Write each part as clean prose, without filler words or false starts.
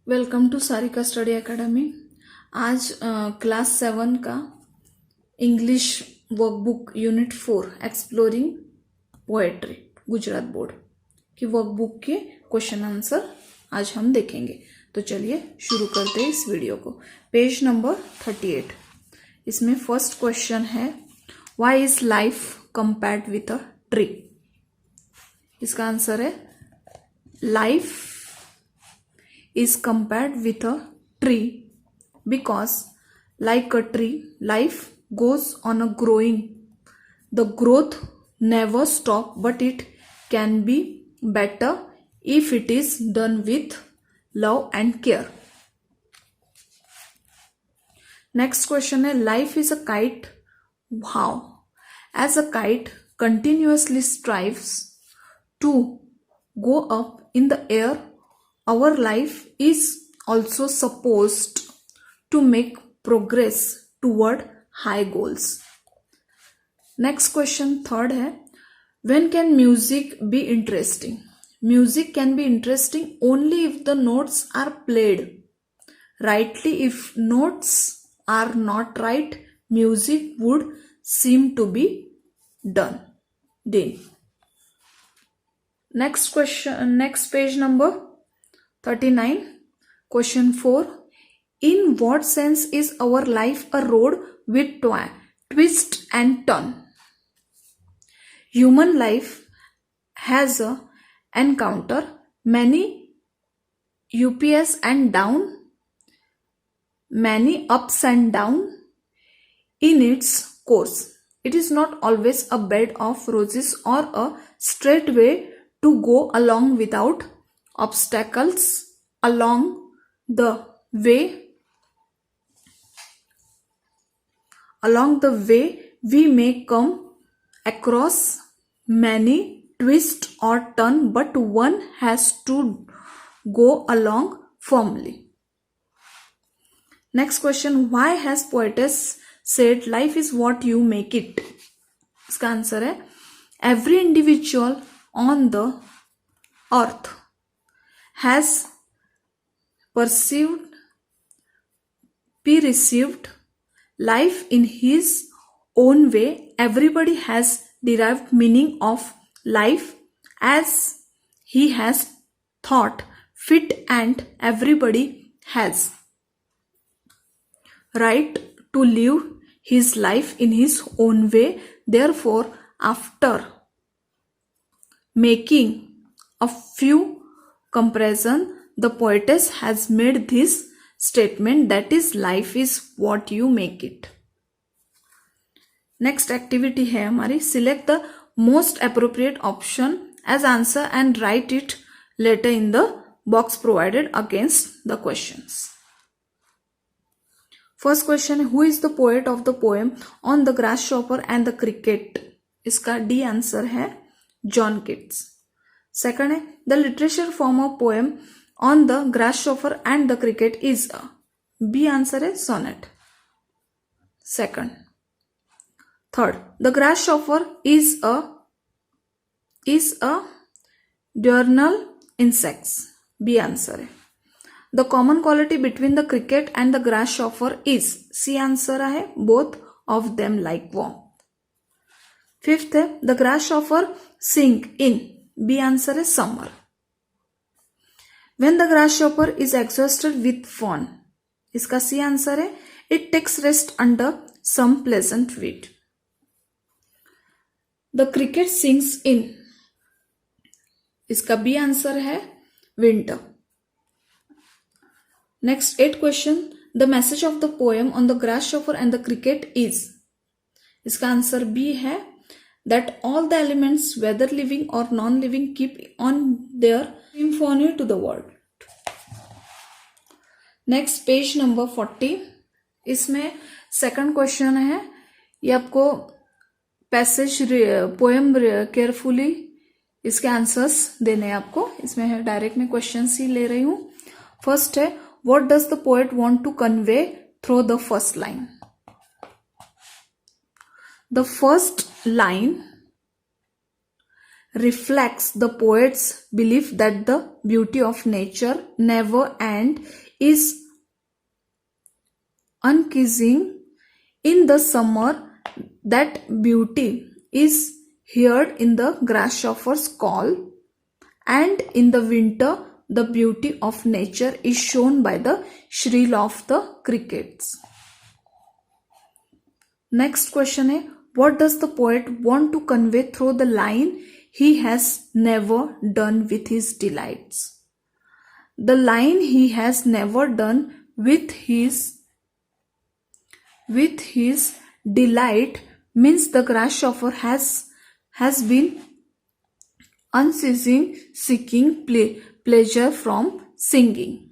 Welcome to Sarika study academy. आज class 7 का English workbook unit 4 exploring poetry Gujarat board की workbook के क्वेश्चन आंसर आज हम देखेंगे। तो चलिए शुरू करते हैं इस वीडियो को। Page number 38। इसमें फर्स्ट क्वेश्चन है, why is life compared with a tree. इसका आंसर है, life is compared with a tree because like a tree life goes on a growing. The growth never stop, but it can be better if it is done with love and care. Next question है, life is a kite. How? As a kite continuously strives to go up in the air, our life is also supposed to make progress toward high goals. Next question, third है, when can music be interesting? Music can be interesting only if the notes are played rightly. If notes are not right, music would seem to be done. Next question, next page number 39. Question 4. In what sense is our life a road with twist and turn? Human life has encounter many ups and down, many ups and down in its course. It is not always a bed of roses or a straight way to go along without obstacles. Along the way we may come across many twists or turn, but one has to go along firmly. Next question, why has poetess said life is what you make it? इसका answer है, every individual on the earth has perceived life in his own way. Everybody has derived meaning of life as he has thought fit, and everybody has right to live his life in his own way. Therefore, after making a few comparison, the poetess has made this statement, that is, life is what you make it. Next activity है हमारी, select the most appropriate option as answer and write it later in the box provided against the questions. First question, who is the poet of the poem on the grasshopper and the cricket? इसका D answer है, John Keats. Second है, the literature form of poem on the grasshopper and the cricket is a. B answer है, sonnet. Second. Third, the grasshopper is a diurnal insects. B answer है. The common quality between the cricket and the grasshopper is. C answer है, both of them like warmth. Fifth है, the grasshopper sing in. B answer है, summer. When the grasshopper is exhausted with fun. इसका C answer है, it takes rest under some pleasant weed. The cricket sings in. इसका B answer है, winter. Next 8 question, the message of the poem on the grasshopper and the cricket is. इसका answer B है, that all the elements, whether living or non-living, keep on their symphony to the world. Next page number 40. इसमें second question है, ये आपको passage poem carefully इसके answers देने हैं आपको. इसमें है, डायरेक्ट में क्वेश्चन ही ले रही हूं. फर्स्ट है, what does the poet want to convey through the first line. The first line reflects the poet's belief that the beauty of nature never ends, is unceasing. In the summer, that beauty is heard in the grasshopper's call, and in the winter, the beauty of nature is shown by the shrill of the crickets. Next question is, what does the poet want to convey through the line, he has never done with his delights? The line he has never done with his delight means the grasshopper has been unceasing seeking pleasure from singing.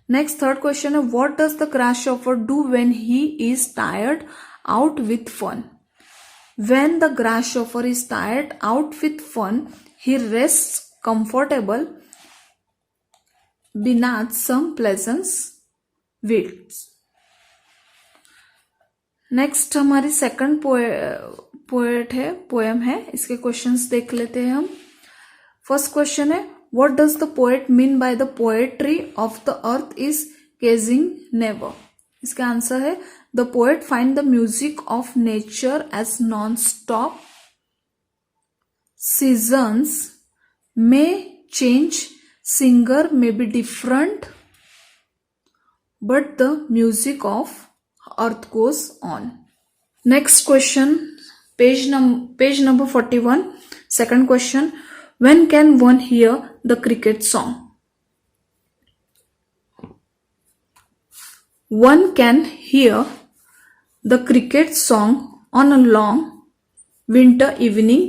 Next, third question is, what does the grasshopper do when he is tired out with fun? When the grasshopper is tired out with fun, he rests comfortable beneath some pleasant weeds. Next हमारी second poem है, इसके questions देख लेते हैं हम. First question है, what does the poet mean by the poetry of the earth is gazing never? इसका answer है, the poet find the music of nature as non stop. Seasons may change, singer may be different, but the music of earth goes on. Next question, page number 41. Second question, when can one hear the cricket song? One can hear the cricket song on a long winter evening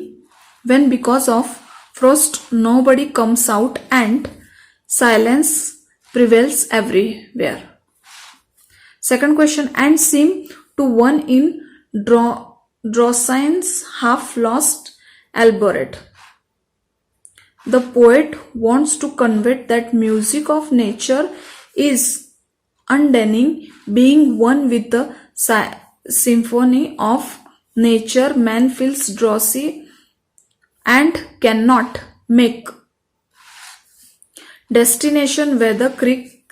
when, because of frost, nobody comes out and silence prevails everywhere. Second question, and seem to one in Drawson's half lost Alborot. The poet wants to convey that music of nature is undying, being one with the symphony of nature. Man feels drowsy and cannot make destination where the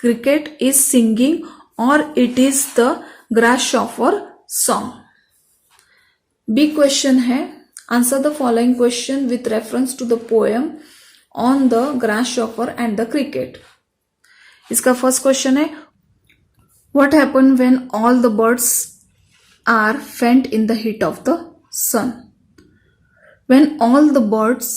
cricket is singing, or it is the grasshopper song. B question है, answer the following question with reference to the poem on the grasshopper and the cricket. इसका first question है, what happened when all the birds are faint in the heat of the sun? When all the birds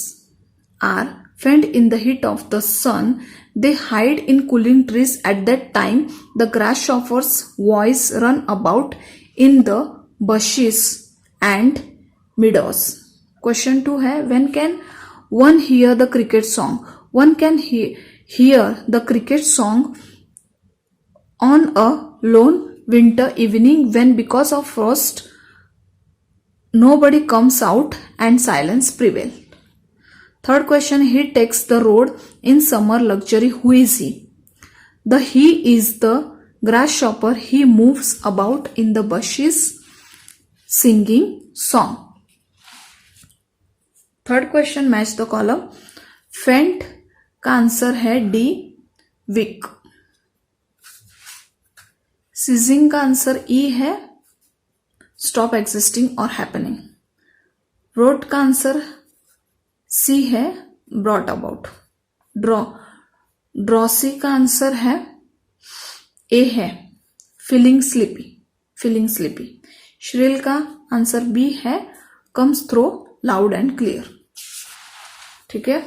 are faint in the heat of the sun, they hide in cooling trees. At that time, the grasshopper's voice run about in the bushes and meadows. Question 2 है, when can one hear the cricket song? One can hear the cricket song on a lone winter evening when, because of frost, nobody comes out and silence prevails. Third question, he takes the road in summer luxury. Who is he? The he is the grasshopper. He moves about in the bushes singing song. Third question, match the column. Faint का answer है D, weak. Ceasing का answer E है, stop existing और happening. Wrought का answer C है, brought about. Drowsy का answer है A है, फीलिंग स्लीपी. श्रिल का आंसर बी है, comes through loud and clear. ठीक है,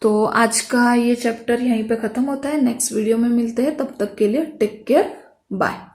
तो आज का ये चैप्टर यहीं पे खत्म होता है. नेक्स्ट वीडियो में मिलते हैं, तब तक के लिए टेक केयर, बाय.